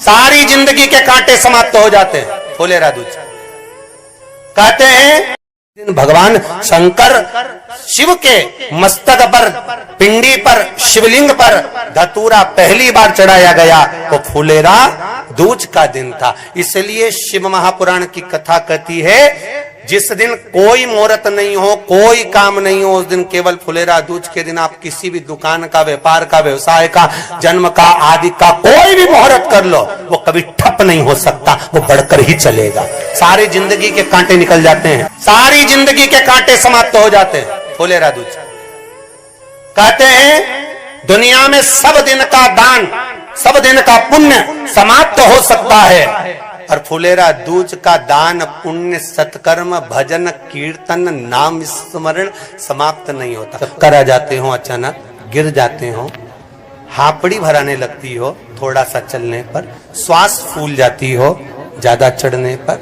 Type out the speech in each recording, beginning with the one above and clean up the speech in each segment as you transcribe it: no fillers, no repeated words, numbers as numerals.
सारी जिंदगी के कांटे समाप्त हो जाते हैं। फुलेरा दूज कहते हैं भगवान शंकर शिव के मस्तक पर, पिंडी पर, शिवलिंग पर धतूरा पहली बार चढ़ाया गया तो फुलेरा दूज का दिन था। इसलिए शिव महापुराण की कथा कहती है जिस दिन कोई मुहूर्त नहीं हो, कोई काम नहीं हो, उस दिन केवल फुलेरा दूज के दिन आप किसी भी दुकान का, व्यापार का, व्यवसाय का, जन्म का, आदि का कोई भी मुहूर्त कर लो, वो कभी ठप नहीं हो सकता, वो बढ़कर ही चलेगा। सारी जिंदगी के कांटे निकल जाते हैं, सारी जिंदगी के कांटे समाप्त हो जाते हैं। फुलेरा दूज कहते हैं दुनिया में सब दिन का दान, सब दिन का पुण्य समाप्त हो सकता है, और फुलेरा दूज का दान, पुण्य, सत्कर्म, भजन, कीर्तन, नाम स्मरण समाप्त नहीं होता। चक्कर आ जाते हो, अचानक गिर जाते हो, हापड़ी भराने लगती हो थोड़ा सा चलने पर, श्वास फूल जाती हो ज्यादा चढ़ने पर,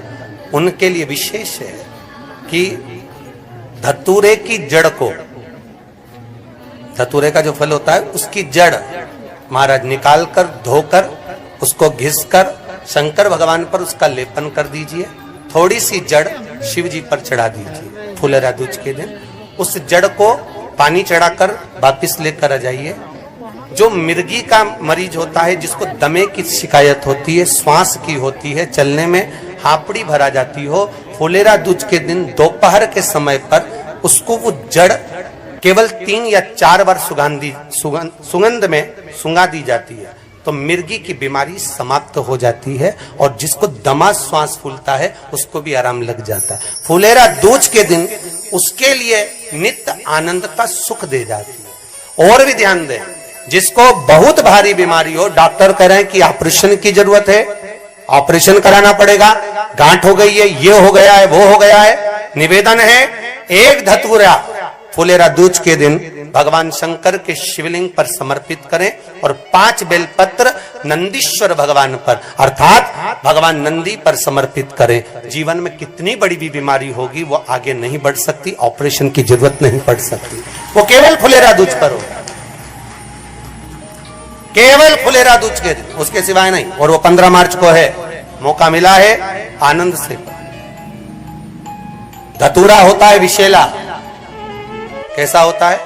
उनके लिए विशेष है कि धतूरे की जड़ को, धतूरे का जो फल होता है उसकी जड़ महाराज निकाल कर, धोकर, उसको घिसकर शंकर भगवान पर उसका लेपन कर दीजिए। थोड़ी सी जड़ शिव जी पर चढ़ा दीजिए फुलेरा दूज के दिन। उस जड़ को पानी चढ़ाकर वापिस लेकर आ जाइए। जो मिर्गी का मरीज होता है, जिसको दमे की शिकायत होती है, श्वास की होती है, चलने में हापड़ी भरा जाती हो, फुलेरा दूज के दिन दोपहर के समय पर उसको वो जड़ केवल 3 या 4 बार सुगंध में सुंगा दी जाती है तो मिर्गी की बीमारी समाप्त हो जाती है, और जिसको दमा श्वास फूलता है उसको भी आराम लग जाता है। फुलेरा दूज के दिन उसके लिए नित्य आनंद का सुख दे जाती है। और भी ध्यान दें, जिसको बहुत भारी बीमारी हो, डॉक्टर कह रहे हैं कि ऑपरेशन की जरूरत है, ऑपरेशन कराना पड़ेगा, गांठ हो गई है, ये हो गया है, वो हो गया है, निवेदन है एक धतूरा फुलेरा दूज के दिन भगवान शंकर के शिवलिंग पर समर्पित करें, और 5 बेलपत्र नंदीश्वर भगवान पर अर्थात भगवान नंदी पर समर्पित करें। जीवन में कितनी बड़ी भी बीमारी होगी वो आगे नहीं बढ़ सकती, ऑपरेशन की जरूरत नहीं पड़ सकती, वो केवल फुलेरा दूज पर हो, केवल फुलेरा दूज के दिन, उसके सिवाय नहीं। और वो 15 मार्च को है, मौका मिला है, आनंद से। धतूरा होता है विषैला, कैसा होता है?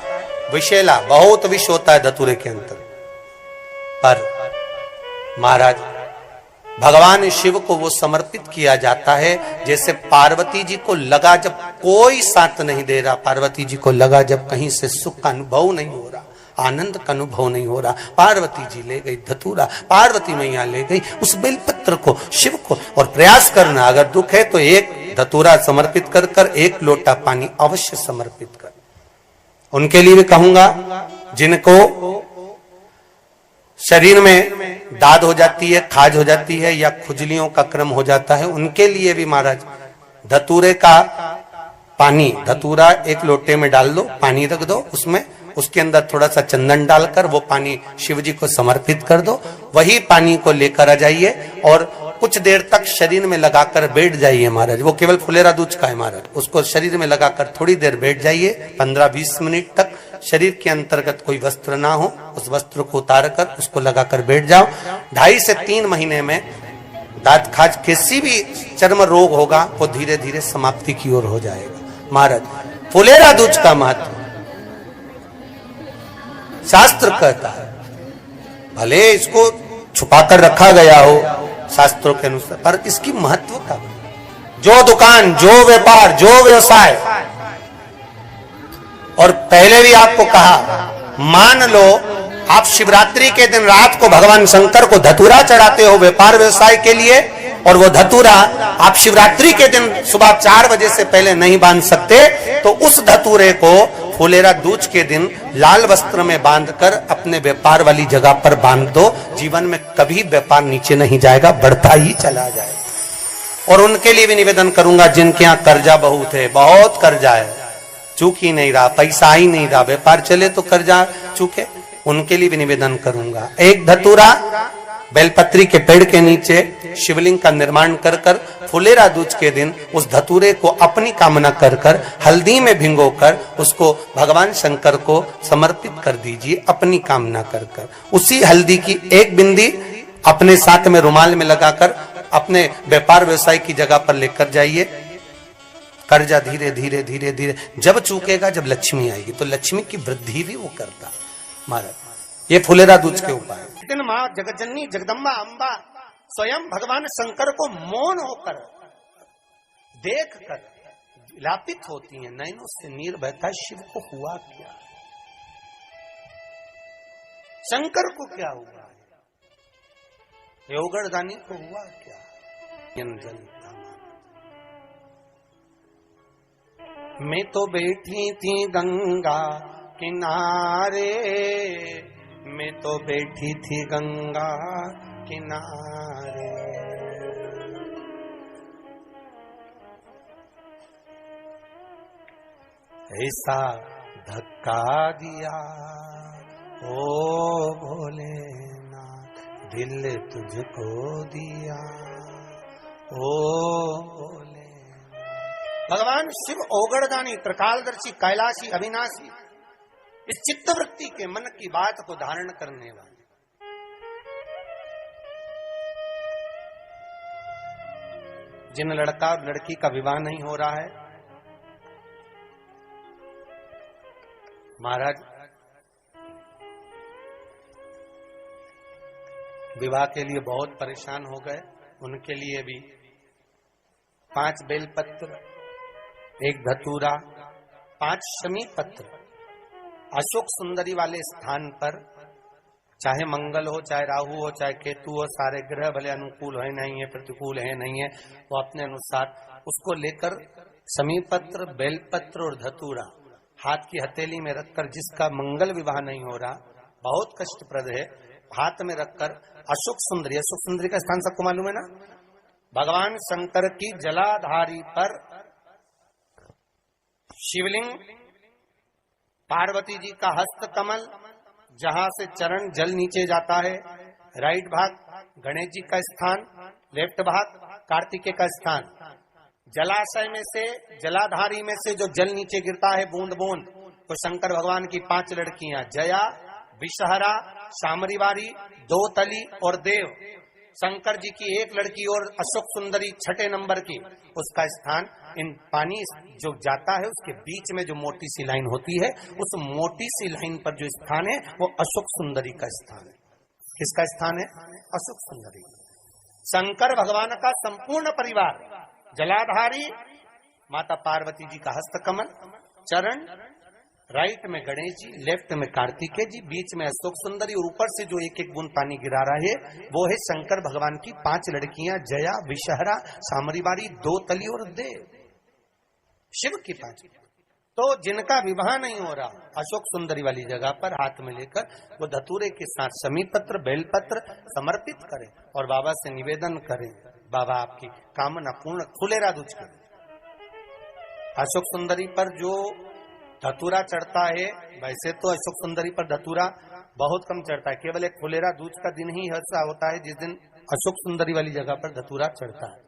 विषैला, बहुत विष होता है धतूरे के अंदर। पर महाराज भगवान शिव को वो समर्पित किया जाता है जैसे पार्वती जी को लगा जब कोई साथ नहीं दे रहा, पार्वती जी को लगा जब कहीं से सुख का अनुभव नहीं हो रहा, आनंद का अनुभव नहीं हो रहा, पार्वती जी ले गई धतूरा, पार्वती मैया ले गई उस बेलपत्र को, शिव को। और प्रयास करना, अगर दुख है तो एक धतूरा समर्पित कर कर 1 लोटा पानी अवश्य समर्पित कर। उनके लिए भी कहूंगा जिनको शरीर में दाद हो जाती है, खाज हो जाती है, या खुजलियों का क्रम हो जाता है, उनके लिए भी महाराज धतूरे का पानी, धतूरा 1 लोटे में डाल दो, पानी रख दो उसमें, उसके अंदर थोड़ा सा चंदन डालकर वो पानी शिव जी को समर्पित कर दो। वही पानी को लेकर आ जाइए और कुछ देर तक शरीर में लगाकर बैठ जाइए महाराज। वो केवल फुलेरा दूज का है महाराज, उसको शरीर में लगाकर थोड़ी देर बैठ जाइए, 15-20 मिनट तक। शरीर के अंतर्गत कोई वस्त्र ना हो, उस वस्त्र को उतार कर उसको लगाकर बैठ जाओ। 2.5 से 3 महीने में दांत खाज, किसी भी चर्म रोग होगा वो धीरे धीरे समाप्ति की ओर हो जाएगा। महाराज फुलेरा दूज का महत्व शास्त्र कहता है, भले इसको छुपाकर रखा गया हो शास्त्रों के अनुसार, पर इसकी महत्व का, जो दुकान, जो व्यापार, जो व्यवसाय, और पहले भी आपको कहा, मान लो आप शिवरात्रि के दिन रात को भगवान शंकर को धतूरा चढ़ाते हो व्यापार व्यवसाय के लिए, और वो धतूरा आप शिवरात्रि के दिन सुबह 4 बजे से पहले नहीं बांध सकते, तो उस धतूरे को फुलेरा दूज के दिन लाल वस्त्र में बांधकर अपने व्यापार वाली जगह पर बांध दो। जीवन में कभी व्यापार नीचे नहीं जाएगा, बढ़ता ही चला जाएगा। और उनके लिए भी निवेदन करूंगा जिनके यहाँ कर्जा बहुत है, बहुत कर्जा है, चूक ही नहीं रहा, पैसा ही नहीं रहा, व्यापार चले तो कर्जा चूके, उनके लिए भी निवेदन करूंगा। एक धतूरा बेलपत्री के पेड़ के नीचे शिवलिंग का निर्माण कर कर फुलेरा दूज के दिन उस धतूरे को अपनी कामना कर कर हल्दी में भिंगोकर उसको भगवान शंकर को समर्पित कर दीजिए अपनी कामना कर कर। उसी हल्दी की 1 बिंदी अपने साथ में रुमाल में लगाकर अपने व्यापार व्यवसाय की जगह पर लेकर जाइए। कर्जा धीरे धीरे धीरे धीरे जब चूकेगा, जब लक्ष्मी आएगी तो लक्ष्मी की वृद्धि भी वो करता। महाराज ये फुलेरा दूज के उपाय। दिन माँ जगज्जननी जगदम्बा अम्बा स्वयं भगवान शंकर को मौन होकर देख कर विलापित होती हैं, नैनों से नीर बहता, शिव को हुआ क्या, शंकर को क्या हुआ, योगड़दानी को हुआ क्या। मैं तो बैठी थी गंगा किनारे, मैं तो बैठी थी गंगा किनारे, ऐसा धक्का दिया ओ भोलेनाथ, दिल तुझको दिया ओ भोले। भगवान शिव ओगड़दानी, त्रिकालदर्शी, कैलाशी, अविनाशी, इस चित्तवृत्ति के मन की बात को धारण करने वाले। जिन लड़का और लड़की का विवाह नहीं हो रहा है, महाराज विवाह के लिए बहुत परेशान हो गए, उनके लिए भी 5 बेलपत्र, 1 धतूरा, 5 शमी पत्र अशोक सुंदरी वाले स्थान पर, चाहे मंगल हो, चाहे राहु हो, चाहे केतु हो, सारे ग्रह भले अनुकूल है नहीं है, प्रतिकूल है नहीं है, वो अपने अनुसार उसको लेकर शमी पत्र, बेलपत्र और धतूरा हाथ की हथेली में रखकर, जिसका मंगल विवाह नहीं हो रहा, बहुत कष्टप्रद है, हाथ में रखकर अशोक सुंदरी, अशोक सुंदरी का स्थान सबको मालूम है ना, भगवान शंकर की जलाधारी पर शिवलिंग, पार्वती जी का हस्त कमल, जहां से चरण जल नीचे जाता है, राइट भाग गणेश जी का स्थान, लेफ्ट भाग कार्तिकेय का स्थान, जलाशय में से, जलाधारी में से जो जल नीचे गिरता है बूंद बूंद, तो शंकर भगवान की 5 लड़कियां, जया, विषहरा, शामरीवारी, दोतली और देव, शंकर जी की 1 लड़की और अशोक सुंदरी 6 नंबर की, उसका स्थान, इन पानी जो जाता है उसके बीच में जो मोटी सी लाइन होती है, उस मोटी सी लाइन पर जो स्थान है वो अशोक सुंदरी का स्थान है। किसका स्थान है? अशोक सुंदरी। शंकर भगवान का संपूर्ण परिवार, जलाधारी माता पार्वती जी का हस्तकमल, चरण, राइट में गणेश जी, लेफ्ट में कार्तिकेय जी, बीच में अशोक सुंदरी, और ऊपर से जो 1-1 बूंद पानी गिरा रहा है वो है शंकर भगवान की 5 लड़कियां, जया, विषहरा, सामरीवारी, दोतली और देव, शिव की 5। तो जिनका विवाह नहीं हो रहा, अशोक सुंदरी वाली जगह पर हाथ में लेकर वो धतूरे के साथ शमी पत्र, बेलपत्र समर्पित करें और बाबा से निवेदन करें, बाबा आपकी कामना पूर्ण, फुलेरा दूज करें। अशोक सुंदरी पर जो धतूरा चढ़ता है, वैसे तो अशोक सुंदरी पर धतूरा बहुत कम चढ़ता है, केवल एक फुलेरा दूज का दिन ही ऐसा होता है जिस दिन अशोक सुंदरी वाली जगह पर धतूरा चढ़ता है।